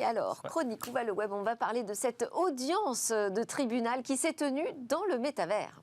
alors, chronique, où va le web? On va parler de cette audience de tribunal qui s'est tenue dans le métavers.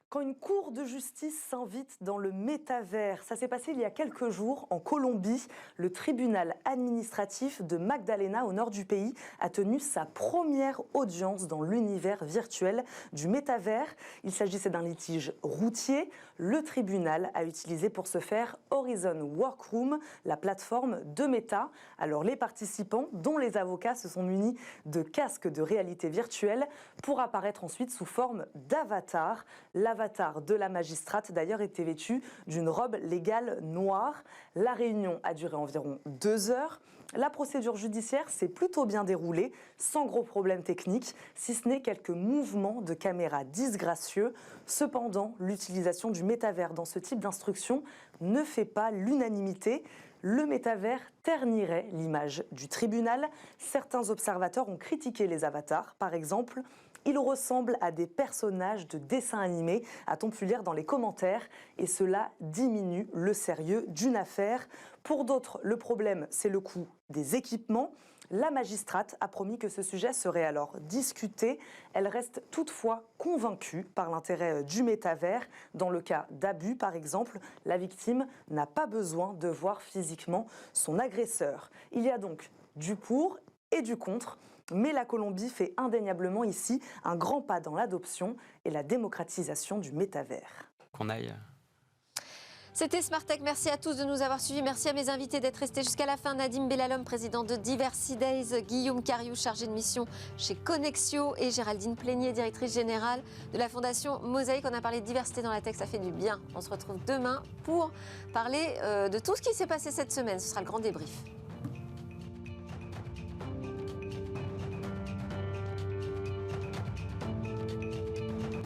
Quand une cour de justice s'invite dans le métavers, ça s'est passé il y a quelques jours en Colombie. Le tribunal administratif de Magdalena, au nord du pays, a tenu sa première audience dans l'univers virtuel du métavers. Il s'agissait d'un litige routier. Le tribunal a utilisé pour ce faire Horizon Workroom, la plateforme de Meta. Alors les participants, dont les avocats, se sont munis de casques de réalité virtuelle pour apparaître ensuite sous forme d'avatar. L'avatar de la magistrate, d'ailleurs, était vêtu d'une robe légale noire. La réunion a duré environ 2 heures. La procédure judiciaire s'est plutôt bien déroulée, sans gros problèmes techniques, si ce n'est quelques mouvements de caméra disgracieux. Cependant, l'utilisation du métavers dans ce type d'instruction ne fait pas l'unanimité. Le métavers ternirait l'image du tribunal. Certains observateurs ont critiqué les avatars. Par exemple, ils ressemblent à des personnages de dessins animés, a-t-on pu lire dans les commentaires, et cela diminue le sérieux d'une affaire. Pour d'autres, le problème, c'est le coût des équipements. La magistrate a promis que ce sujet serait alors discuté. Elle reste toutefois convaincue par l'intérêt du métavers. Dans le cas d'abus, par exemple, la victime n'a pas besoin de voir physiquement son agresseur. Il y a donc du pour et du contre. Mais la Colombie fait indéniablement ici un grand pas dans l'adoption et la démocratisation du métavers. Qu'on aille. C'était Smart Tech, merci à tous de nous avoir suivis, merci à mes invités d'être restés jusqu'à la fin. Nadim Bellalom, président de Diversidays, Guillaume Cariou, chargé de mission chez Connexio, et Géraldine Plénier, directrice générale de la Fondation Mosaïque. On a parlé de diversité dans la tech, ça fait du bien. On se retrouve demain pour parler de tout ce qui s'est passé cette semaine. Ce sera le grand débrief.